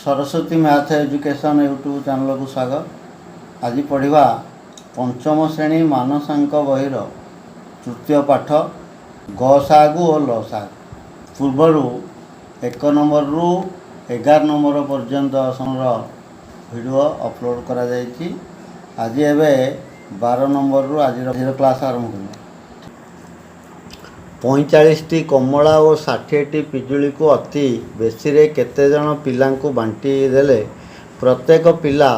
Saraswati math education YouTube channel को स्वागत। आज पढ़ा पंचम श्रेणी मानसांक बहिर तृतीय पाठ गसागु और लसागु। पूर्वर 1 नंबर रु 11 नंबर पर्यंत वीडियो अपलोड करा जायछि। आज एबे 12 नंबर रु आज क्लास आरंभ करबा। 45टी कमला और 60टी पिजुली को अति बेसी रे केते जन पिला को बांटी देले प्रत्येक पिला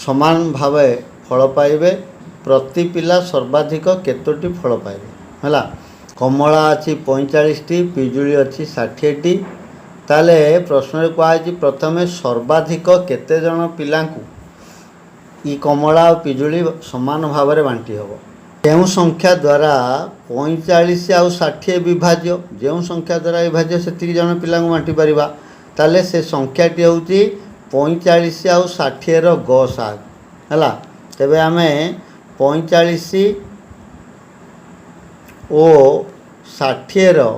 समान भावे फल पाइबे। प्रति पिला सर्वाधिक केतोटी फल पाइबे हला। कमला अछि 45टी, पिजुली अछि 60टी। ताले प्रश्न रे कहा अछि प्रथमे सर्वाधिक केते जन पिला को ई कमला और पिजुली समान भाव रे बांटी हबो। जो संख्या द्वारा 45 आउ 60 विभाज्य, जो संख्या द्वारा विभाज्य से जन पिला बांटी पारिबा ताले से संख्याटी होउची 45 आउ 60 रो गसाग हला। तेबे आमे 45 ओ 60 रो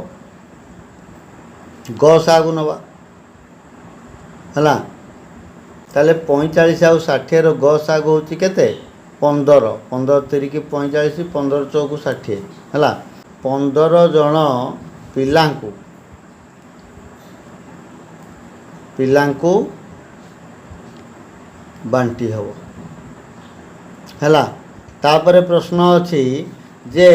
गसाग नबा हला। ताले 45 आउ 60 रो गसाग होउची केते 15 15 तिरिकी 45 15 चौकु 60 है। 15 जन पिलांकु बांटी हबो है। तापरे प्रश्न अछि जे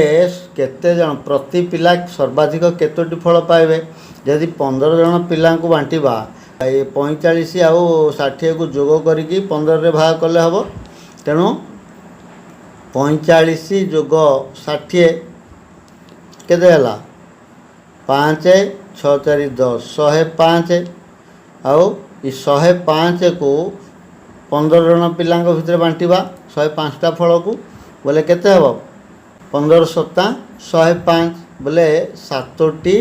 केते जन प्रति पिला सर्वाधिक केतोटी फल पाइबे। यदि 15 जन पिलांकु बांटीबा 45 आउ 60 को जोग करिकी 15 रे भाग कले हबो। तेणु 45 जोग 60 केते हला 5 6 4 10 105 आउ ई 105 को 15 जन पिलांक भितर बांटीबा 105टा फल को बोले केते हबो 15 7 105 बोले 7टी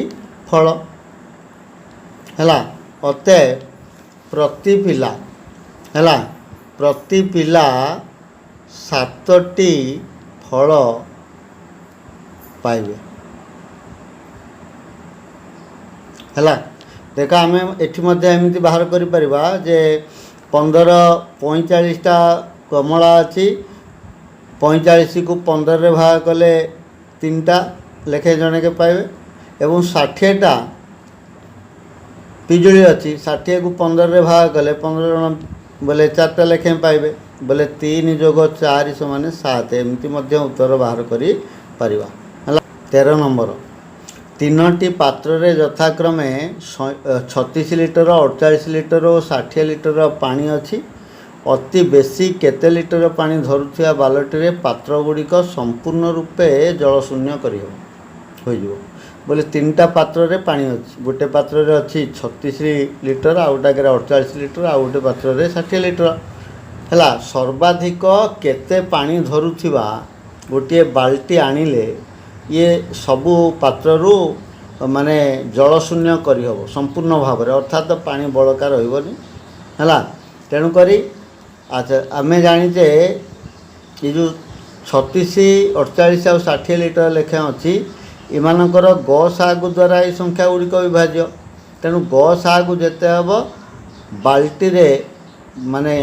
फल हला। अते प्रति पिला हला प्रति पिला 7टी फल पाइबे हला। देखा आम एठी मध्य एमती बाहर करि परिबा जे 45टा कमला अछि 45 को 15 रे भाग कले 3टा लेखे जने के पाइबे एवं 60टा पिजुली अछि 60 को 15 रे भाग कले 15 जन बोले 4टा लेखे पाइबे बोले 3 जोग 4 समान 7 एमती मध्य उत्तर बाहर करि परिबा हला। 13 नंबर 3टी पात्र रे यथाक्रमे 36 लिटर 48 लिटर और 60 लिटर पानी अछि। अति बेसी केते लिटर पानी धरुथिया बाल्टी रे पात्र गुड़िक संपूर्ण रूपे जल शून्य करियो हो जो बोले 3टा पात्र रे पानी अछि। गोटे पात्र रे अछि 36 लिटर आ गोटा के 48 लिटर आ गोटे पात्र रे 60 लिटर हला। सर्वाधिक केते पानी धरुथिबा गोटे बाल्टी आनिले ये सबु पात्र रु माने जल शून्य करि हबो संपूर्ण भाव रे अर्थात पानी बळका रहिबनी हला। तेणु करी अच्छा आमे जानिजे ये जो 36 48 और 60 लिटर लेखे अछि इमानकर गसागु द्वारा ये संख्या गुड़िक विभाज्य। तेणु गसागु जेते हबो बाल्टी रे माने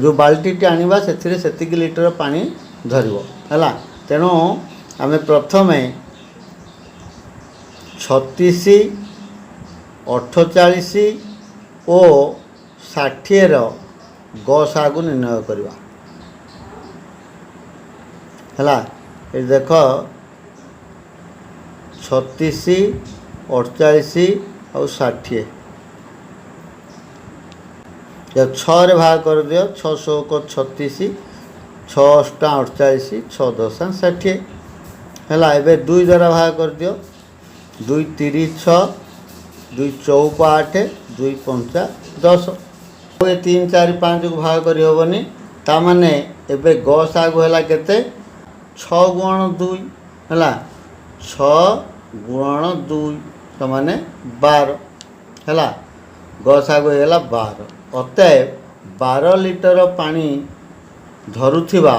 जो बाल्टी टी आनिबा सेथिरे सेतिक लिटर पानी धरिबो हला। तेणु आमे प्रथमे 36 48 और 60 रो गसागु निर्णय करबा हला। ए देखो 36 48 और 60 जब 6 रे भाग कर दियो 600 को 36 6 48 6 10 60 हला। एबे 2 द्वारा भाग कर दियो 2 3 6 2 4 8 2 5 10 ये 3 4 5 को भाग करि होबनी। ता माने एबे गसागु हला केते 6 गुणन 2 हला 6 गुणन 2 समाने 12 हला। गसागु हला 12 अतएव 12 लिटर पानी धरुथिबा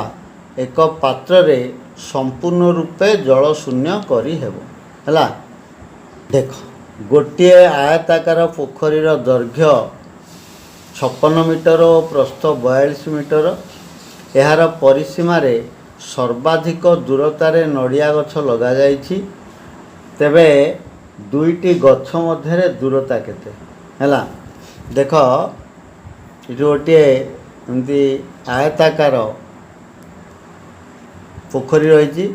एक पात्र रे संपूर्ण रूपे जल शून्य करी हेबो हला। देख ଗୋଟିଏ ଆୟତାକାର ପୋଖରୀର ଦୈର୍ଘ୍ୟ 56 ମିଟର ଓ ପ୍ରସ୍ଥ 42 ମିଟର। ଏହାର ପରିସୀମାରେ ସର୍ବାଧିକ ଦୂରତାରେ ନଡ଼ିଆ ଗଛ ଲଗାଯାଇଛି। ତେବେ ଦୁଇଟି ଗଛ ମଧ୍ୟରେ ଦୂରତା କେତେ? ହେଲା, ଦେଖ ଏଠି ଗୋଟିଏ ଏମିତି ଆୟତାକାର ପୋଖରୀ ରହିଛି।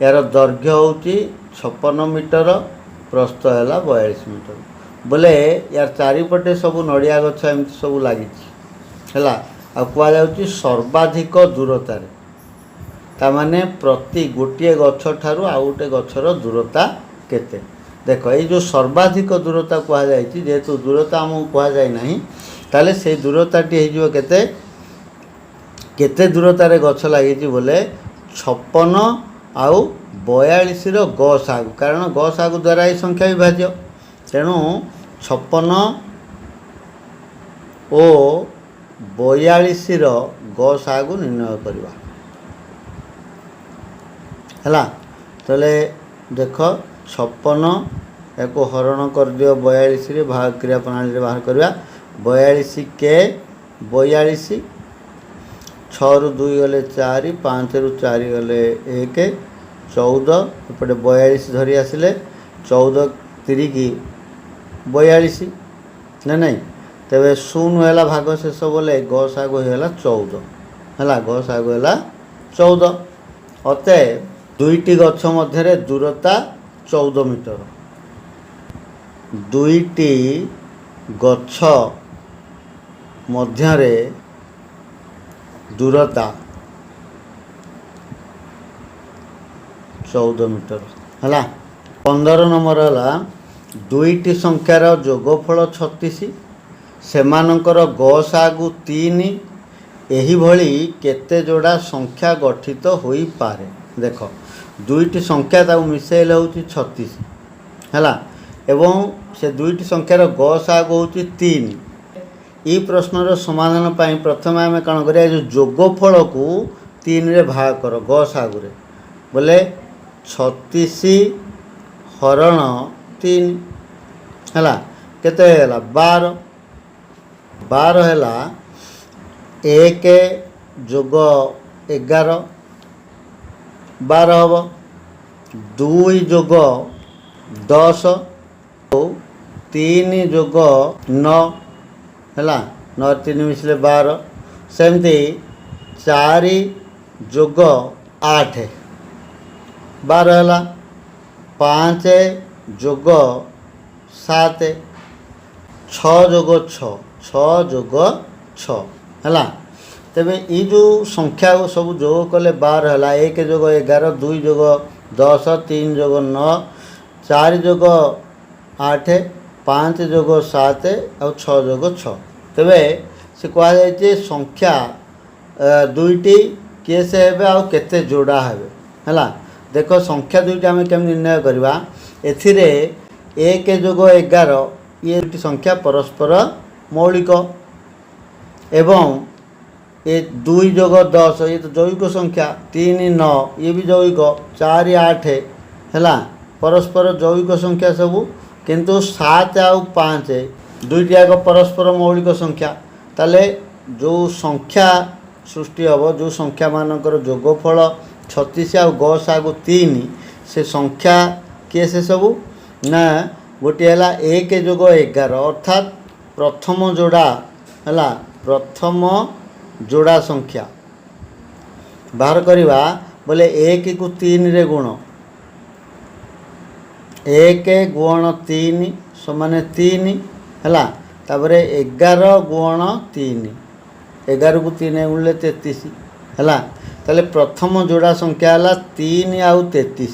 ଏହାର ଦୈର୍ଘ୍ୟ ହେଉଛି 56 ମିଟର, ପ୍ରସ୍ଥ ହେଲା 42 ମିଟର। ବୋଲେ ୟାର ଚାରିପଟେ ସବୁ ନଡ଼ିଆ ଗଛ ଏମିତି ସବୁ ଲାଗିଛି। ହେଲା, ଆଉ କୁହାଯାଉଛି ସର୍ବାଧିକ ଦୂରତାରେ। ତାମାନେ ପ୍ରତି ଗୋଟିଏ ଗଛ ଠାରୁ ଆଉ ଗୋଟେ ଗଛର ଦୂରତା କେତେ? ଦେଖ, ଏଇ ଯେଉଁ ସର୍ବାଧିକ ଦୂରତା କୁହାଯାଇଛି, ଯେହେତୁ ଦୂରତା ଆମକୁ କୁହାଯାଇ ନାହିଁ, ତାହେଲେ ସେଇ ଦୂରତାଟି ହେଇଯିବ କେତେ? କେତେ ଦୂରତାରେ ଗଛ ଲାଗିଛି ବୋଲେ 56 ଆଉ 42ର ଗସାଗୁ, କାରଣ ଗସାଗୁ ଦ୍ୱାରା ଏହି ସଂଖ୍ୟା ବିଭାଜ୍ୟ। ତେଣୁ 56 ଓ 42ର ଗସାଗୁ ନିର୍ଣ୍ଣୟ କରିବା। ହେଲା, ତାହେଲେ ଦେଖ 56 ୟାକୁ ହରଣ କରିଦିଅ 42ରେ, ଭାଗ କ୍ରିୟା ପ୍ରଣାଳୀରେ ବାହାର କରିବା। 42 କେ 42, 6ରୁ 2 ଗଲେ 4, 5ରୁ 4 ଗଲେ 1, 14, ଏପଟେ 42 ଧରି ଆସିଲେ 14 ତିରିକି 42 ନା ନାହିଁ। ତେବେ 0 ହେଲା ଭାଗ ଶେଷ ବୋଲେ ଗସାଗୁ ହେଇଗଲା 14। ହେଲା, ଗସାଗୁ ହେଲା 14। ଅତଏବ ଦୁଇଟି ଗଛ ମଧ୍ୟରେ ଦୂରତା 14 ମିଟର। ଦୁଇଟି ଗଛ ମଧ୍ୟରେ ଦୂରତା 14 ମିଟର। ହେଲା, 15 ନମ୍ବର ହେଲା ଦୁଇଟି ସଂଖ୍ୟାର ଯୋଗଫଳ 36, ସେମାନଙ୍କର ଗସାଗୁ 3। ଏହିଭଳି କେତେ ଯୋଡ଼ା ସଂଖ୍ୟା ଗଠିତ ହୋଇପାରେ? ଦେଖ, ଦୁଇଟି ସଂଖ୍ୟା ତାକୁ ମିଶାଇଲେ ହେଉଛି 36। ହେଲା, ଏବଂ ସେ ଦୁଇଟି ସଂଖ୍ୟାର ଗସାଗୁ ହେଉଛି 3। এই ପ୍ରଶ୍ନର ସମାଧାନ ପାଇଁ ପ୍ରଥମେ ଆମେ କ'ଣ କରିବା? ଏ ଯେଉଁ ଯୋଗଫଳକୁ 3ରେ ଭାଗ କର ଗସାଗୁରେ, ବୋଲେ 36 ହରଣ 3 ହେଲା କେତେ ହେଲା? 12। 12 ହେଲା 1 ଯୋଗ 11, 12 ହେବ। 2 ଯୋଗ 10, 3 ଯୋଗ 9 ହେଲା, 9 3 ମିଶିଲେ 12। ସେମିତି 4 ଯୋଗ 8, 12 ହେଲା। 5 ଯୋଗ 7, 6 ଯୋଗ 6, 6 ଯୋଗ 6 ହେଲା। ତେବେ ଏଇ ଯେଉଁ ସଂଖ୍ୟା ସବୁ ଯୋଗ କଲେ 12 ହେଲା। 1 ଯୋଗ 11, 2 ଯୋଗ 10, 3 ଯୋଗ 9, 4 ଯୋଗ 8, 5 ଯୋଗ 7 ଆଉ 6 ଯୋଗ 6। ତେବେ ସେ କୁହାଯାଇଛି ସଂଖ୍ୟା ଦୁଇଟି କିଏ ସେ ହେବେ ଆଉ କେତେ ଯୋଡ଼ା ହେବେ? ହେଲା, ଦେଖ ସଂଖ୍ୟା ଦୁଇଟି ଆମେ କେମିତି ନିର୍ଣ୍ଣୟ କରିବା? ଏଥିରେ 1 ଯୋଗ 11 ଇଏ ଦୁଇଟି ସଂଖ୍ୟା ପରସ୍ପର ମୌଳିକ, ଏବଂ ଏ 2 ଯୋଗ 10 ଇଏ ତ ଯୌଗିକ ସଂଖ୍ୟା, 3 9 ଇଏ ବି ଯୌଗିକ, 4 8 ହେଲା ପରସ୍ପର ଯୌଗିକ ସଂଖ୍ୟା ସବୁ। କିନ୍ତୁ 7 ଆଉ 5 ଦୁଇଟି ଯାକ ପରସ୍ପର ମୌଳିକ ସଂଖ୍ୟା। ତାହେଲେ ଯେଉଁ ସଂଖ୍ୟା ସୃଷ୍ଟି ହେବ, ଯେଉଁ ସଂଖ୍ୟାମାନଙ୍କର ଯୋଗଫଳ 36 ଆଉ ଗସାଗୁ 3, ସେ ସଂଖ୍ୟା କିଏ ସେ ସବୁ? ନା, ଗୋଟିଏ ହେଲା 1 ଯୋଗ 11 ଅର୍ଥାତ୍ ପ୍ରଥମ ଯୋଡ଼ା। ହେଲା, ପ୍ରଥମ ଯୋଡ଼ା ସଂଖ୍ୟା ବାହାର କରିବା ବୋଲେ 1କୁ 3ରେ ଗୁଣ, 1 ଗୁଣ 3 ସମାନେ 3 ହେଲା। ତାପରେ 11 ଗୁଣ 3, 11କୁ 3 ଗୁଣିଲେ 33 ହେଲା। ତାହେଲେ ପ୍ରଥମ ଯୋଡ଼ା ସଂଖ୍ୟା ହେଲା 3 ଆଉ 33।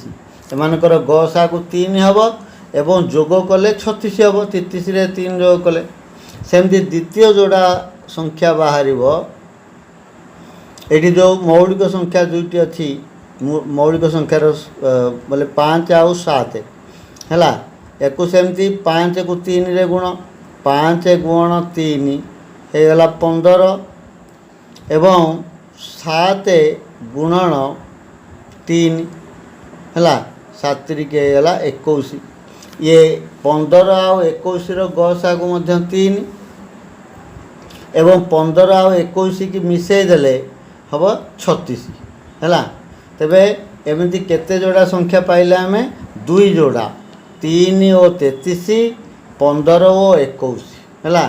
ଏମାନଙ୍କର ଗସାଗୁ 3 ହେବ ଏବଂ ଯୋଗ କଲେ 36 ହେବ, 33ରେ 3 ଯୋଗ କଲେ। ସେମିତି ଦ୍ୱିତୀୟ ଯୋଡ଼ା ସଂଖ୍ୟା ବାହାରିବ। ଏଠି ଯେଉଁ ମୌଳିକ ସଂଖ୍ୟା ଦୁଇଟି ଅଛି, ମୌଳିକ ସଂଖ୍ୟାର ବୋଲେ 5 ଆଉ 7 ହେଲା। ୟାକୁ ସେମିତି 5କୁ 3ରେ ଗୁଣ, 5 ଗୁଣ 3 ହେଇଗଲା 15 ଏବଂ 7 ଗୁଣନ 3 ହେଲା, 7 ହେଇଗଲା 21। ଇଏ 15 ଆଉ 21 ଗସାଗୁ ମଧ୍ୟ 3 ଏବଂ 15 ଆଉ 21 କି ମିଶାଇ ଦେଲେ ହେବ 36 ହେଲା। ତେବେ ଏମିତି କେତେ ଯୋଡ଼ା ସଂଖ୍ୟା ପାଇଲେ ଆମେ? 2 ଯୋଡ଼ା, 3 ଓ 33, 15 ଓ 21 ହେଲା।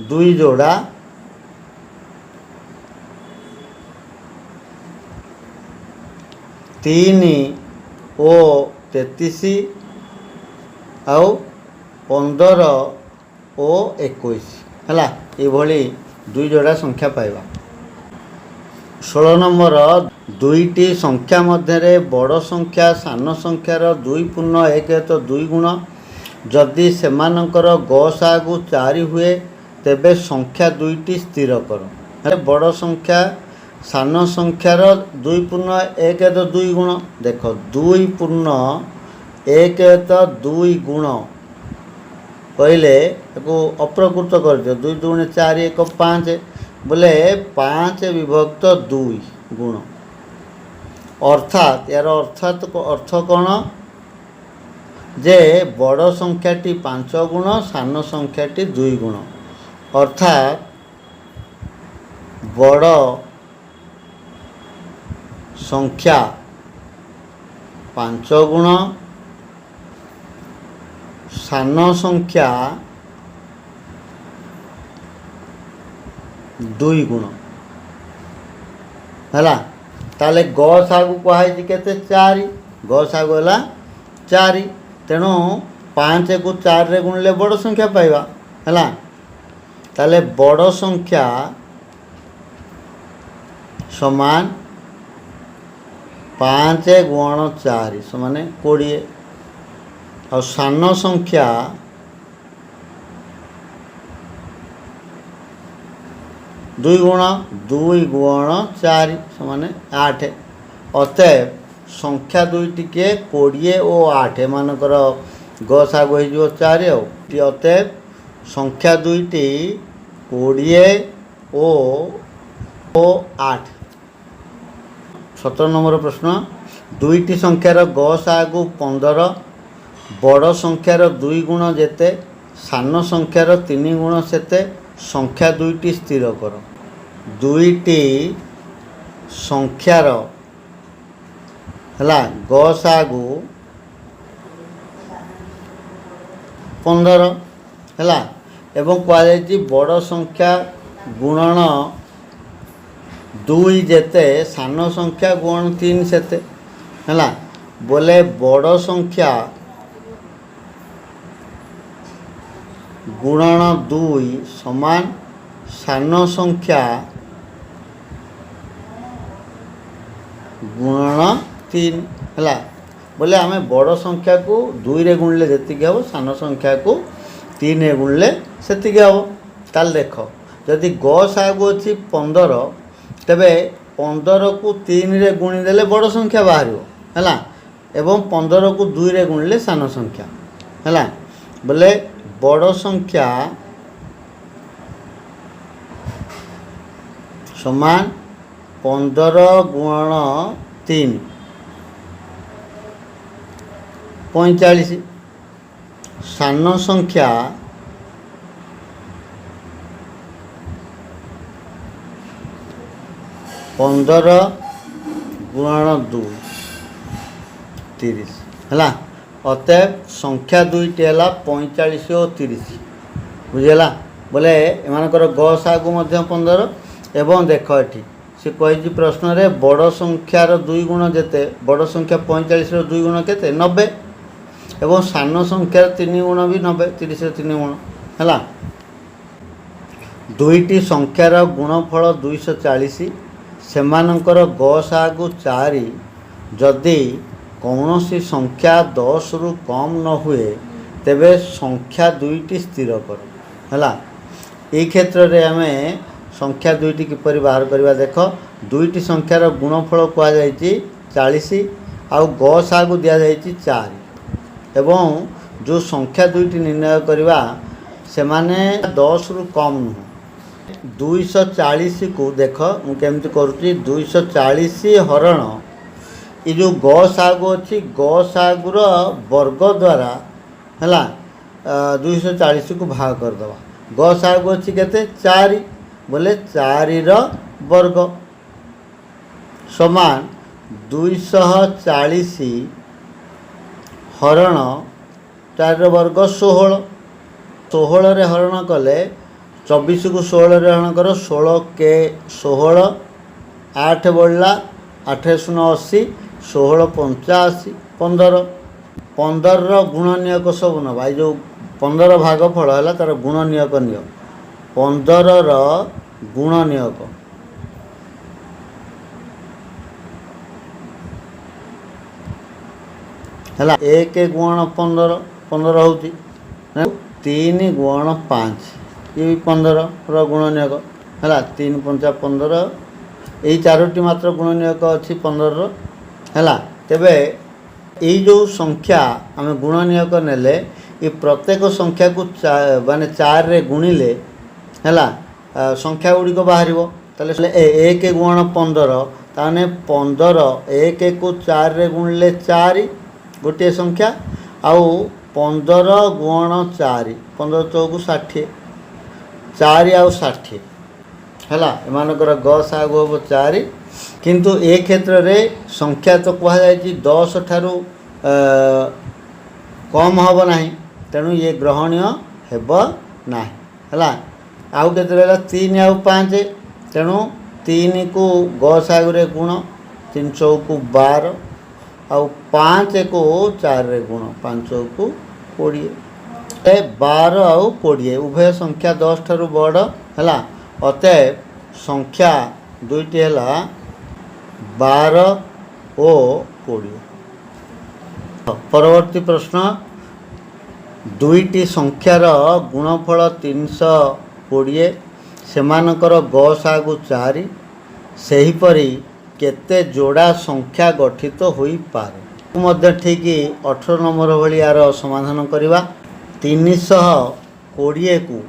2 ଯୋଡ଼ା 3 ଓ 33 ଆଉ 15 ଓ 21 ହେଲା। ଏଭଳି 2 ଯୋଡ଼ା ସଂଖ୍ୟା ପାଇବା। 16 ନମ୍ବର, ଦୁଇଟି ସଂଖ୍ୟା ମଧ୍ୟରେ ବଡ଼ ସଂଖ୍ୟା ସାନ ସଂଖ୍ୟାର 2 ପୂର୍ଣ୍ଣ 1 2 ଗୁଣ ଯଦି ସେମାନଙ୍କର ଗସାଗୁ 4 ହୁଏ ତେବେ ସଂଖ୍ୟା ଦୁଇଟି ସ୍ଥିର କର। ବଡ଼ ସଂଖ୍ୟା ସାନ ସଂଖ୍ୟାର 2 ପୂର୍ଣ୍ଣ 1 2 ଗୁଣ। ଦେଖ 2 ପୂର୍ଣ୍ଣ 1 2 ଗୁଣ କହିଲେ ତାକୁ ଅପ୍ରକୃତ କରିଦିଅ। 2 2 4 1 5 ବୋଲେ 5 ବିଭକ୍ତ 2 ଗୁଣ। ଅର୍ଥାତ୍ ଏହାର ଅର୍ଥ କ'ଣ ଯେ ବଡ଼ ସଂଖ୍ୟାଟି 5 ଗୁଣ, ସାନ ସଂଖ୍ୟାଟି 2 ଗୁଣ। ଅର୍ଥାତ୍ ବଡ଼ ସଂଖ୍ୟା 5 ଗୁଣ, ସାନ ସଂଖ୍ୟା 2 ଗୁଣ ହେଲା। ତାହେଲେ ଗସାଗୁ କୁହାଯାଇଛି କେତେ? 4। ଗସାଗୁ ହେଲା 4। ତେଣୁ 5 କୁ 4 ରେ ଗୁଣିଲେ ବଡ଼ ସଂଖ୍ୟା ପାଇବା ହେଲା। ତାହେଲେ ବଡ଼ ସଂଖ୍ୟା ସମାନ 5 ଗୁଣନ 4 ସମାନ 20। ଆଉ ସାନ ସଂଖ୍ୟା 2 ଗୁଣ 2 ଗୁଣ 4 ସମାନ 8। ଅତଏବ ସଂଖ୍ୟା ଦୁଇଟି କିଏ? 20 ଓ 8 ଏମାନଙ୍କର ଗସାଗୁ ହୋଇଯିବ 4 ଆଉ। ଅତଏବ ସଂଖ୍ୟା ଦୁଇଟି 20 ଓ 8। 17 নম্বর প্রশ্ন, দুইটি সংখ্যার গসাগু 15, বড় সংখ্যার 2 গুণ যেতে সান সংখ্যার 3 গুণ সেতে সংখ্যা দুইটি স্থির কর। দুইটি সংখ্যার ହେଲା ଗସାଗୁ 15 ହେଲା ଏବଂ କୁହାଯାଇଛି ବଡ଼ ସଂଖ୍ୟା ଗୁଣନ 2 ଯେତେ ସାନ ସଂଖ୍ୟା ଗୁଣନ 3 ସେତେ ହେଲା। ବୋଲେ ବଡ଼ ସଂଖ୍ୟା ଗୁଣନ 2 ସମାନ ସାନ ସଂଖ୍ୟା ଗୁଣନ 3 ହେଲା। ବୋଲେ ଆମେ ବଡ଼ ସଂଖ୍ୟାକୁ 2 ରେ ଗୁଣିଲେ ଯେତିକି ହେବ, ସାନ ସଂଖ୍ୟାକୁ 3 ରେ ଗୁଣିଲେ ସେତିକି ହେବ। ତାହେଲେ ଦେଖ, ଯଦି ଗସାଗୁ ଅଛି 15, ତେବେ 15 କୁ 3 ରେ ଗୁଣିଦେଲେ ବଡ଼ ସଂଖ୍ୟା ବାହାରିବ ହେଲା, ଏବଂ 15 କୁ 2 ରେ ଗୁଣିଲେ ସାନ ସଂଖ୍ୟା ହେଲା। ବୋଲେ ବଡ଼ ସଂଖ୍ୟା ସମାନ 15 ଗୁଣନ 3 45। ସାନ ସଂଖ୍ୟା पंदर गुणन 2 30 है। अतएव संख्या दुईटी है 45 और 30 बुझेगा। बोले एमानकर गसागु 15 एवं देख ये सी कही प्रश्न रे बड़ संख्यार 2 गुण जेते बड़ संख्या 45 2 गुण केते 90 एवं सान संख्यार 3 गुण भी 90 30 3 गुण है। दुईटी संख्यार गुणफल 240 सेमानंकर गसागु 4 जदि कौनसी संख्या 10 रु कम न हुए तेबे संख्या दुईटी स्थिर कर है। ये क्षेत्र में आम संख्या दुईटी किपर बाहर करवा। देख दुईटी संख्यार गुणफल कहुई 40 आउ गसागु दि जाए 4 एवं जो संख्या दुईटी निर्णय करवा से माने 10 रु कम नुह। 240 को देख मुझे करुँची 240 हरण ये जो गसागु अच्छी गसागुर वर्ग द्वारा है 240 को भाग करदे ग साग अच्छी के 4 बोले 4 वर्ग समान 240 हरण 4 वर्ग 16 16 रे हरण कले 24 को 16 रे हरण कर 16 के 16 8 बढ़ला 8 शून्य 80 16 85 15 15 गुणनियक सब नवा जो 15 भाग फल है तार गुणनियक निय 15 गुणनियक है 1 गुण 15 15 होती 3 गुण 5 ये भी 15 गुणनियक है 3 5 15 यही 4टी मात्र गुणनियक अच्छी 15 है तेबे यही जो संख्या आम गुणनियक नेले ये प्रत्येक संख्या को माने 4 रे गुणिले है संख्या गुड़िक बाहर ताले 1 गुण 15 ताने 15 1 को 4 रे गुणिले 4 गोटे संख्या आउ 15 गुण 4 15 चौक 60 4 आउ 60 है एमानकर ग साग हम 4 किंतु ए क्षेत्र रे संख्या तो कहुई 10 ठारू कम हम ना तेणु ये ग्रहणीय हेब ना है आउ के 3 आउ 5 तेणु 3 को ग साग रे गुण 3 चौक 12 आउ 5 को 4 रे गुण 5 चौक 20 12 आउ 20 उभय संख्या 10 ठारू बड़ है अतएव संख्या दुईटी है 12 और 20। परवर्ती प्रश्न दुईटी संख्यार गुणफल 320 सेमानकर ग सागु 4 सेहीपरि केते जोड़ा संख्या गठित होई पारे मध्य ठीक 18 नंबर भली यार समाधान करवा 320 को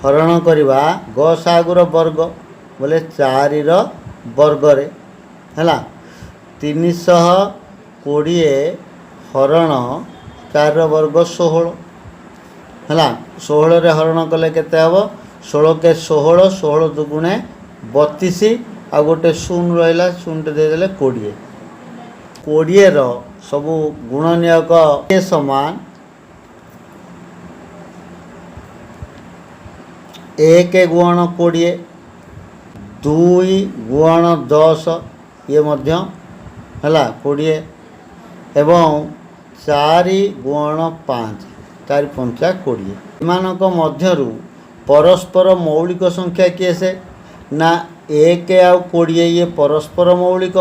हरण करवा ग सागुर वर्ग बोले 4 वर्ग रे है 320 हरण 4 वर्ग 16 है 16 रे हरण कले केते हबो 16 के 16 16 दुगुणे 32 आ गोटे शून्य रहा शून्य देदेले 20 20 सबू गुणनियक समान 1 गुण 20 2 गुण 10 ये मध्य है 20 एवं 4 गुण 5 4 5 20 एमानक मध्यरु परस्पर मौलिक संख्या किए से ना 1 आउ 20 ये परस्पर मौलिक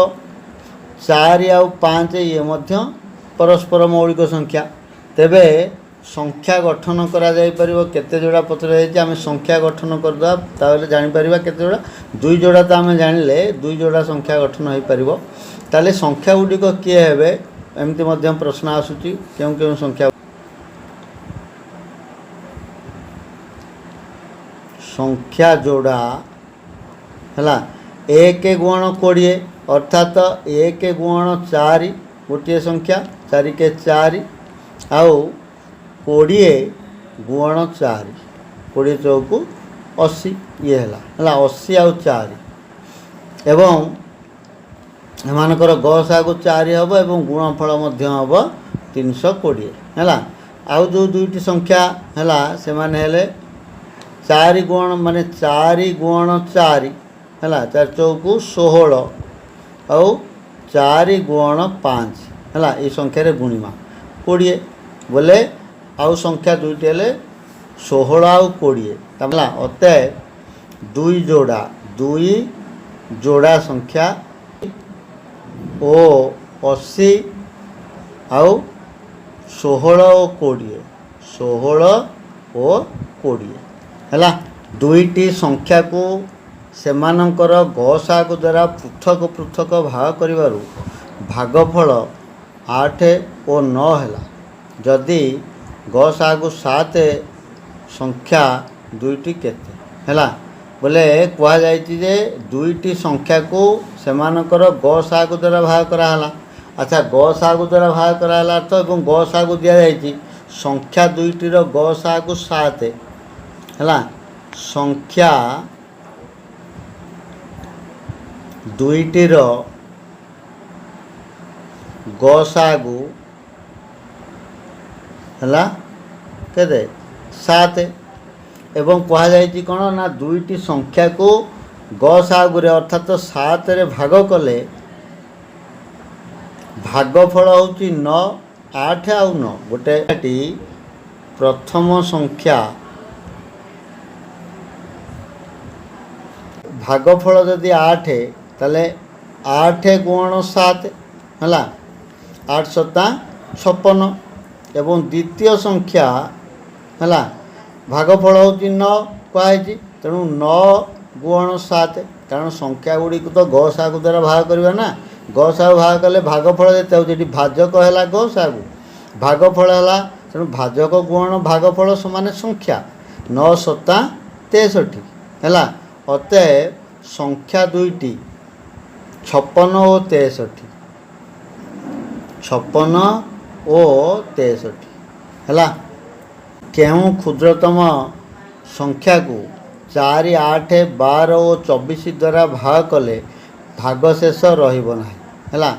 4 आउ 5 ये मध्य परस्पर मौलिक संख्या तेबे संख्या गठन करा जाई परिबो केते जोड़ा पत्र है आम संख्या गठन करदा ताले जानि परिबा केते जोड़ा 2 जोड़ा तो आम जानिले 2 जोड़ा संख्या गठन हो परिबो ताले संख्या गुडिक किए हेबे एमती मध्यम प्रश्न आसुची क्यों क्यों संख्या संख्या जोड़ा है 1 गुण 20 अर्थात 1 गुण 4 गोटे संख्या 4 के 4 आउ 20 गुण 4 20 चौक 80 ये है 80 आउ 4 एवं एमानकर ग सागु 4 हम एवं गुणफल हम 320 है आउ जो दुईटी संख्या है से माने 4 गुण माने 4 गुण 4 है 4 चौक 16 आउ 4 गुण 5 है ये संख्यार गुणिमा 20 बोले आउ संख्या दुईटी हेले 16 आउ 20 तमला अते 2 जोड़ा संख्या ओ 80 आउ 16 और 20 16 और 20 है दुईटी संख्या को सेमानंकर गसागु द्वारा पृथक पृथक भाग करिवारु भागफल 8 और 9 है जदि गसागु 7 संख्या दुईटी केते है बोले कह जाए दुईटी संख्या को सेमानकर गसागु द्वारा भाग कराला अच्छा गसागु द्वारा भाग कराला तो गसागु दि जाए संख्या दुईटीर गसा को 7 है संख्या दुईटीर गसा को है केते 7 एवं कह जाए कौन ना दुईटी संख्या को गसागुरे अर्थात 7 रे भाग कले भागफल हूँ 9 8 आउ 9 गोटे प्रथम संख्या भागफल जदि 8 ताले 8 गुण 7 है 8 7 56 एवं द्वितीय संख्या है भागफल हूँ 9 कहुई तेणु 9 गुण 7 कारण संख्या गुड़ी तो गसागु द्वारा भाग करवा ना गसागु भाग कले भागफल देते हो भाजक है गसागु भागफल है तेणु भाजक गुण भागफल समान संख्या 9 7 63 है अतएव संख्या दुईटी 56 और 63 56 और 63 है केउं क्षुद्रतम संख्या को 4 8 12 और 24 द्वारा भाग कले भागशेष रहा है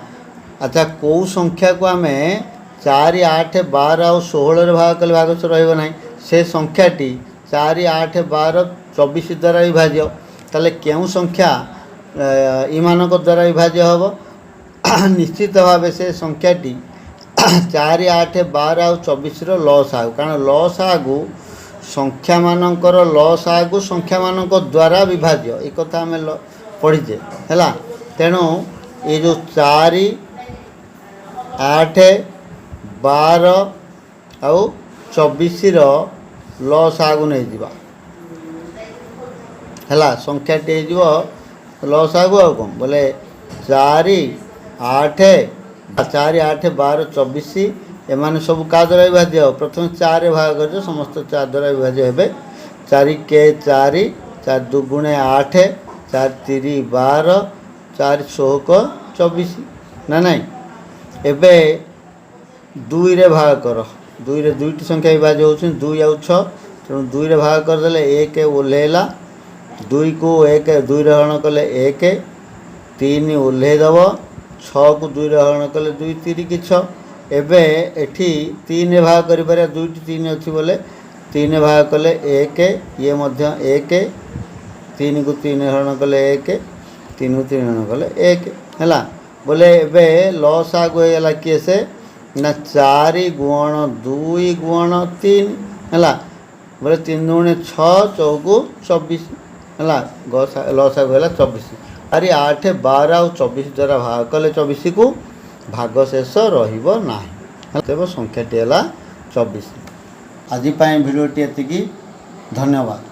अच्छा कौ संख्या को आम 4 8 12 और 16 भाग कले भागशेष रहा से संख्याटी 4 8 12 24 द्वारा विभाज्य ताले केउं संख्या इमानक द्वारा विभाज्य हम निश्चित भाव से संख्याटी 4 8 12 और 24 लसागु कारण लसागु संख्या मानकर लसागु संख्या मानक द्वारा विभाज्य एक कथा आम पढ़ीचे है तेणु ये जो 4 8 12 आउ 24 लसागु नहीं जीवा है संख्याटी हो लसागु आ कौन बोले 4 8 4 8 12 24 एमाने सब क्या द्वारा विभाज्य प्रथम 4 भाग कर समस्त 4 द्वारा विभाज्य हे 4 के 4 4 दुगुणे 8 4 3 12 4 16 24 ना नहीं एबे 2 रे भाग कर 2 रे दुईटी संख्या विभाज्य हो 2 आउ 6 तेणु 2 रे भाग करदे 1 ओह्लैला 2 को 1 2 रे हरण कले 1 3 ओह्लैदेव 6 को 2 रे हरण कले 2 3 की 6 एबे एठी 3 भाग करि पारे 2 3 अछि बोले 3 भाग कले 1 ये मध्य 1 3 को 3 हरण कले 1 3 को 3 हरण कले 1 हैला बोले एबे लसागु हैला किए से ना 4 गुण 2 गुण 3 हैला बोले 3 गुणे 6 चौकु 24 हैला लसागु हैला 24 अरे 8 12 और 24 द्वारा भाग कले 24 को भागशेष रहिबो नाही तेब संख्याटी है 24 आज भिडियोटी एतिकी धन्यवाद।